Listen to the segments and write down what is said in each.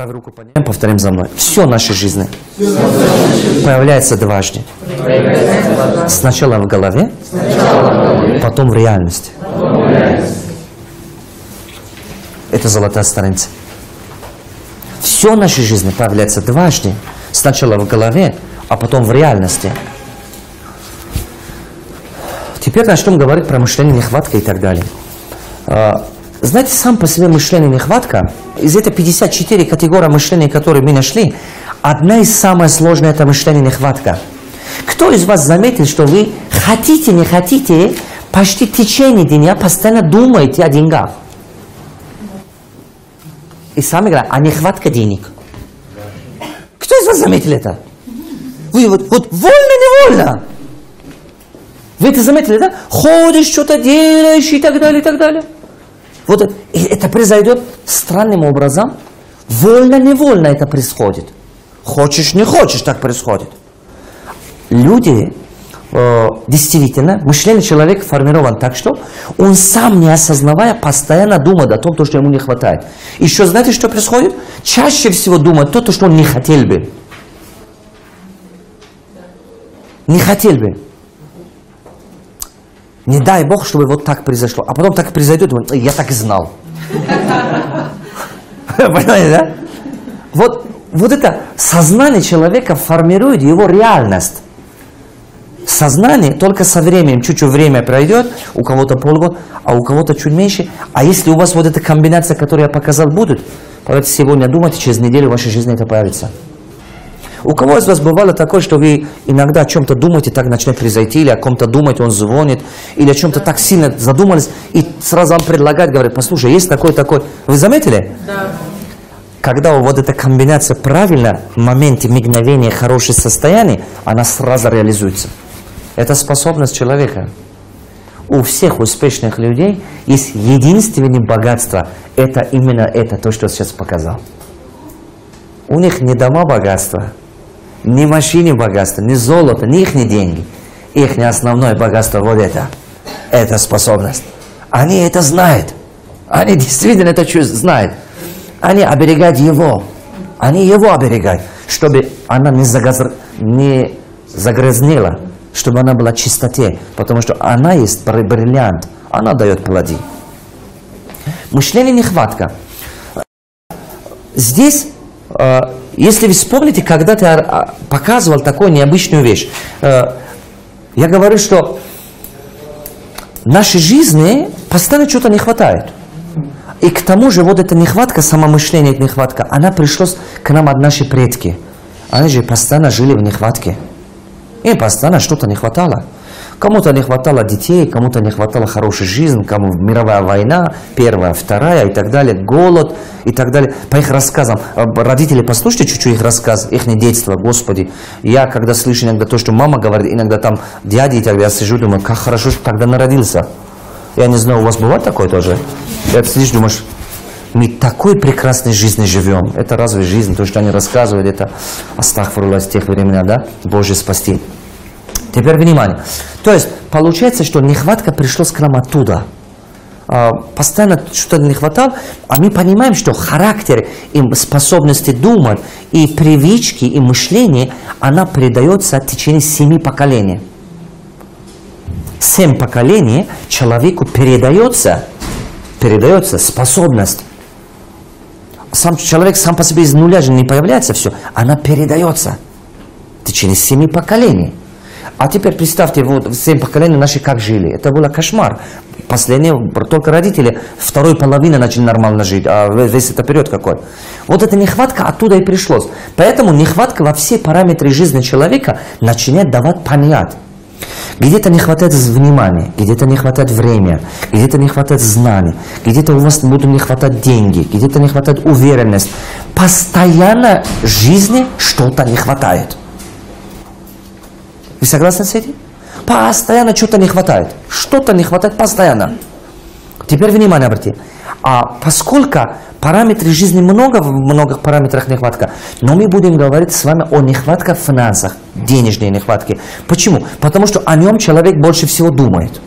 Правую руку поднимаем, повторим за мной. Все в нашей жизни появляется дважды. Сначала в голове, потом в реальности. Это золотая страница. Все в нашей жизни появляется дважды. Сначала в голове, а потом в реальности. Теперь начнем говорить про мышление, нехватка и так далее. Знаете, сам по себе мышление, нехватка, из этой 54 категории мышления, которые мы нашли, одна из самых сложных – это мышление, нехватка. Кто из вас заметил, что вы хотите, не хотите, почти в течение дня постоянно думаете о деньгах? И самое главное, а нехватка денег. Кто из вас заметил это? Вы вот вольно-невольно. Вы это заметили, да? Ходишь, что-то делаешь и так далее, и так далее. Вот это произойдет странным образом. Вольно-невольно это происходит. Хочешь, не хочешь, так происходит. Люди, действительно, мышление человека формировано так, что он сам, не осознавая, постоянно думает о том, что ему не хватает. Еще знаете, что происходит? Чаще всего думает то, что он не хотел бы. Не хотел бы. Не дай Бог, чтобы вот так произошло. А потом так произойдет, я так и знал. Понимаете, да? Вот это сознание человека формирует его реальность. Сознание только со временем, чуть-чуть время пройдет, у кого-то полгода, а у кого-то чуть меньше. А если у вас вот эта комбинация, которую я показал, будет, давайте сегодня думайте, через неделю в вашей жизни это появится. У кого из вас бывало такое, что вы иногда о чем-то думаете, так начнет произойти, или о ком-то думаете, он звонит, или о чем-то так сильно задумались, и сразу вам предлагают, говорят, послушай, есть такой. Вы заметили? Да. Когда вот эта комбинация правильно, в моменте мгновения хорошее состояние, она сразу реализуется. Это способность человека. У всех успешных людей есть единственное богатство. Это именно это, то, что я сейчас показал. У них не дома богатства, ни машины богатства, ни золото, ни их деньги. Их основное богатство вот это. Это способность. Они это знают. Они действительно это знают. Они оберегают его. Они его оберегают, чтобы она не загрязнила, чтобы она была в чистоте. Потому что она есть бриллиант. Она дает плоды. Мышление, нехватка. Здесь... Если вы вспомните, когда-то я показывал такую необычную вещь. Я говорю, что в нашей жизни постоянно что-то не хватает. И к тому же вот эта нехватка, самомышление, нехватка, она пришла к нам от наших предков. Они же постоянно жили в нехватке. Им постоянно что-то не хватало. Кому-то не хватало детей, кому-то не хватало хорошей жизни, кому мировая война, первая, вторая и так далее, голод и так далее. По их рассказам, родители, послушайте чуть-чуть их рассказ, их детство, Господи. Я когда слышу иногда то, что мама говорит, иногда там дяди и так далее, я сижу, думаю, как хорошо, что тогда народился. Я не знаю, у вас бывает такое тоже? Я сидишь, думаешь, мы такой прекрасной жизнью живем. Это разве жизнь? То, что они рассказывают, это астагфируллах, с тех времен, да? Боже, спасти. Теперь внимание. То есть, получается, что нехватка пришла к нам оттуда. Постоянно что-то не хватало, а мы понимаем, что характер и способности думать, и привычки, и мышление, она передается в течение 7 поколений. 7 поколений человеку передается способность. Сам человек сам по себе из нуля же не появляется все, она передается в течение 7 поколений. А теперь представьте, вот 7 поколений наши как жили. Это был кошмар. Последние, только родители второй половины начали нормально жить, а весь это период какой. Вот эта нехватка оттуда и пришлось. Поэтому нехватка во все параметры жизни человека начинает давать понять. Где-то не хватает внимания, где-то не хватает времени, где-то не хватает знаний, где-то у вас будут не хватать деньги, где-то не хватает уверенности. Постоянно в жизни что-то не хватает. Вы согласны с этим? Постоянно что-то не хватает. Что-то не хватает постоянно. Теперь внимание обратите. А поскольку параметров жизни много, в многих параметрах нехватка, но мы будем говорить с вами о нехватке в финансах, денежной нехватке. Почему? Потому что о нем человек больше всего думает.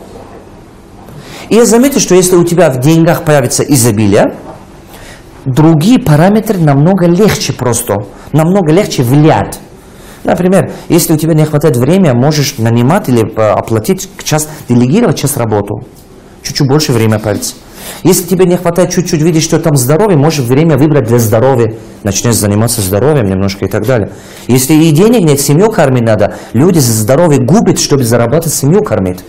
И я заметил, что если у тебя в деньгах появится изобилие, другие параметры намного легче просто, намного легче влиять. Например, если у тебя не хватает времени, можешь нанимать или оплатить час, делегировать час работу. Чуть-чуть больше времени появится. Если тебе не хватает чуть-чуть видеть, что там здоровье, можешь время выбрать для здоровья. Начнешь заниматься здоровьем немножко и так далее. Если и денег нет, семью кормить надо. Люди здоровье губят, чтобы зарабатывать, семью кормить.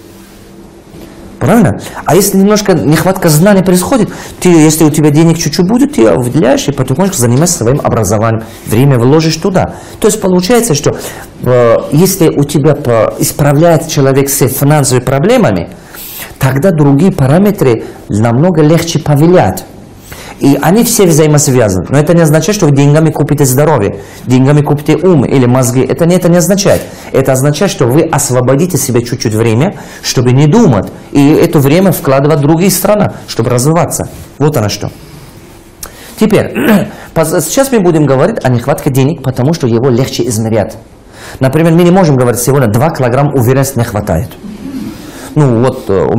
Правильно? А если немножко нехватка знаний происходит, если у тебя денег чуть-чуть будет, ты выделяешь и потихоньку занимаешься своим образованием. Время вложишь туда. То есть получается, что если у тебя исправляет человек с финансовыми проблемами, тогда другие параметры намного легче повлиять. И они все взаимосвязаны. Но это не означает, что вы деньгами купите здоровье, деньгами купите ум или мозги. Это не означает. Это означает, что вы освободите себе чуть-чуть время, чтобы не думать. И это время вкладывать в другие страны, чтобы развиваться. Вот оно что. Теперь, сейчас мы будем говорить о нехватке денег, потому что его легче измерять. Например, мы не можем говорить, сегодня 2 килограмма уверенности не хватает. Ну вот у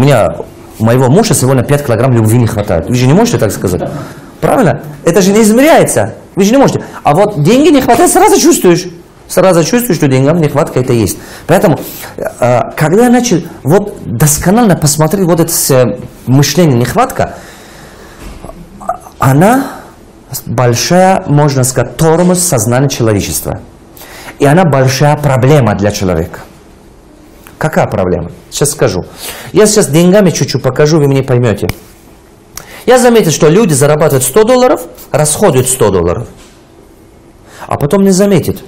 моего мужа сегодня 5 килограмм любви не хватает. Вы же не можете так сказать? Правильно? Это же не измеряется. Вы же не можете. А вот деньги не хватает, сразу чувствуешь. Сразу чувствуешь, что деньгам нехватка это есть. Поэтому, когда я начал вот досконально посмотреть вот это мышление нехватка, она большая, можно сказать, тормоз сознания человечества. И она большая проблема для человека. Какая проблема? Сейчас скажу. Я сейчас деньгами чуть-чуть покажу, вы мне поймете. Я заметил, что люди зарабатывают $100, расходуют $100. А потом не заметят.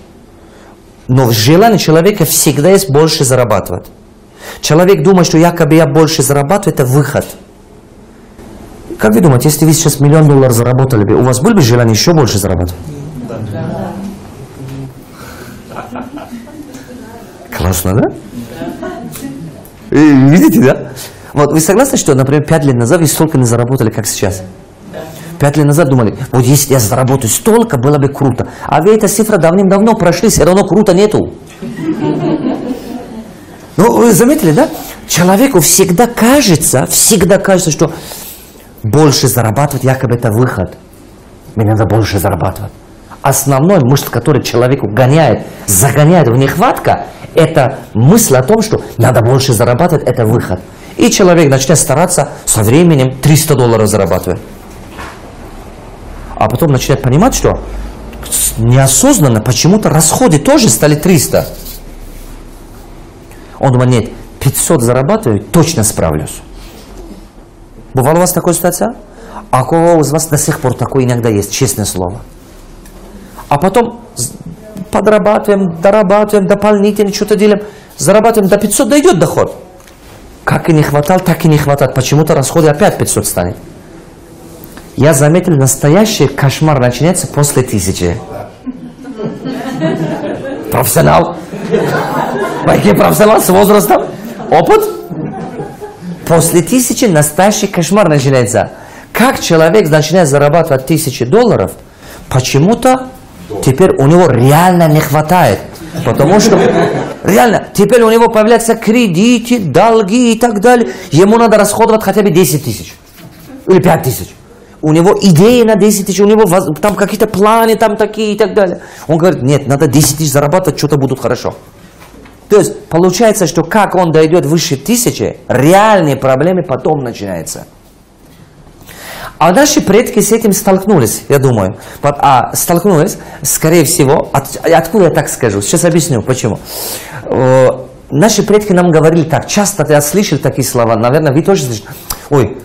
Но в желании человека всегда есть больше зарабатывать. Человек думает, что якобы я больше зарабатываю, это выход. Как вы думаете, если вы сейчас $1 000 000 заработали бы, у вас было бы желание еще больше зарабатывать? Да. Классно, да? Видите, да? Вот вы согласны, что, например, 5 лет назад вы столько не заработали, как сейчас? 5 лет назад думали, вот если я заработаю столько, было бы круто. А вы эта цифра давным-давно прошли, все равно круто нету. Ну, вы заметили, да? Человеку всегда кажется, что больше зарабатывать, якобы это выход. Мне надо больше зарабатывать. Основной мысль, который человеку загоняет в нехватка, это мысль о том, что надо больше зарабатывать, это выход. И человек начнет стараться со временем $300 зарабатывать. А потом начинает понимать, что неосознанно почему-то расходы тоже стали 300. Он думает, нет, 500 зарабатываю, точно справлюсь. Бывала у вас такая ситуация? А у кого из вас до сих пор такое иногда есть, честное слово? А потом подрабатываем, дорабатываем, дополнительно что-то делаем, зарабатываем, до 500 дойдет доход. Как и не хватало, так и не хватает. Почему-то расходы опять 500 станет. Я заметил, настоящий кошмар начинается после 1000. Профессионал. Какой профессионал с возрастом? Опыт? После 1000 настоящий кошмар начинается. Как человек начинает зарабатывать $1000, почему-то теперь у него реально не хватает. Потому что реально, теперь у него появляются кредиты, долги и так далее. Ему надо расходовать хотя бы 10 000. Или 5000. У него идеи на 10 000, у него там какие-то планы там такие и так далее. Он говорит, нет, надо 10 000 зарабатывать, что-то будут хорошо. То есть, получается, что как он дойдет выше 1000, реальные проблемы потом начинаются. А наши предки с этим столкнулись, я думаю. Столкнулись, скорее всего, откуда я так скажу? Сейчас объясню, почему. Наши предки нам говорили так, часто я слышал такие слова, наверное, вы тоже слышали. Ой,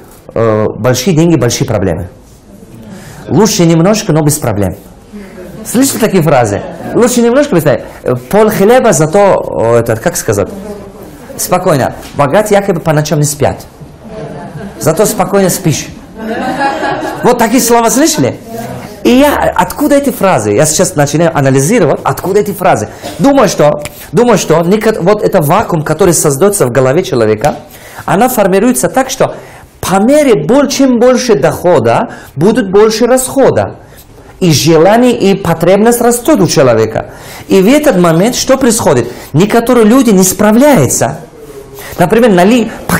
большие деньги, большие проблемы. Лучше немножко, но без проблем. Слышали такие фразы? Лучше немножко, без проблем. Пол хлеба, зато, как сказать, спокойно. Богатые якобы по ночам не спят. Зато спокойно спишь. Вот такие слова слышали? И откуда эти фразы? Я сейчас начинаю анализировать, откуда эти фразы. Думаю, что вот это вакуум, который создается в голове человека, она формируется так, что по мере, чем больше дохода, будет больше расхода. И желание, и потребность растут у человека. И в этот момент что происходит? Некоторые люди не справляются. Например,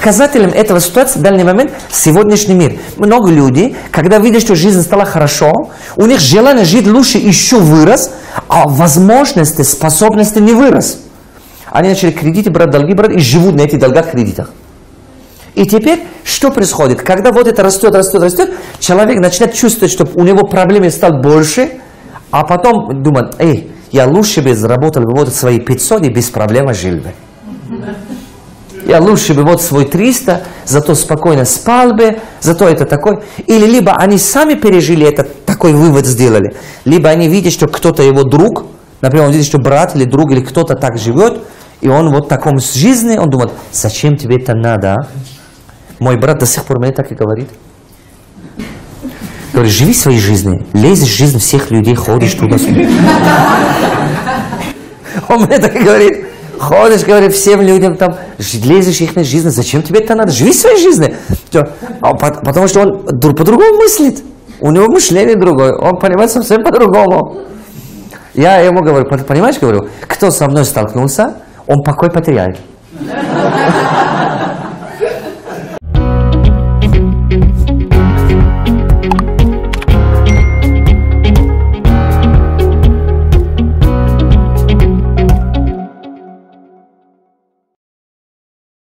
показателем этого ситуации в данный момент сегодняшний мир. Много людей, когда видят, что жизнь стала хорошо, у них желание жить лучше еще вырос, а возможности, способности не вырос. Они начали кредиты брать, долги брать и живут на этих долгах, кредитах. И теперь что происходит? Когда вот это растет, человек начинает чувствовать, что у него проблемы стало больше, а потом думает, я лучше бы заработал бы вот свои 500 и без проблем жил бы. Я лучше бы вот свой 300, зато спокойно спал бы, зато это такой. Или либо они сами пережили это, такой вывод сделали, либо они видят, что кто-то его друг, например, он видит, что брат или друг, или кто-то так живет, и он вот в таком жизни, он думает, зачем тебе это надо, а? Мой брат до сих пор мне так и говорит. Говорит, живи своей жизнью, лезешь в жизнь всех людей, ходишь туда-сюда. Он мне так и говорит. Ходишь, говорит, всем людям там, лезешь в их жизнь, зачем тебе это надо? Живи своей жизнью. Потому что он по-другому мыслит. У него мышление другое. Он понимает совсем по-другому. Я ему говорю, понимаешь, говорю, кто со мной столкнулся, он покой потеряет.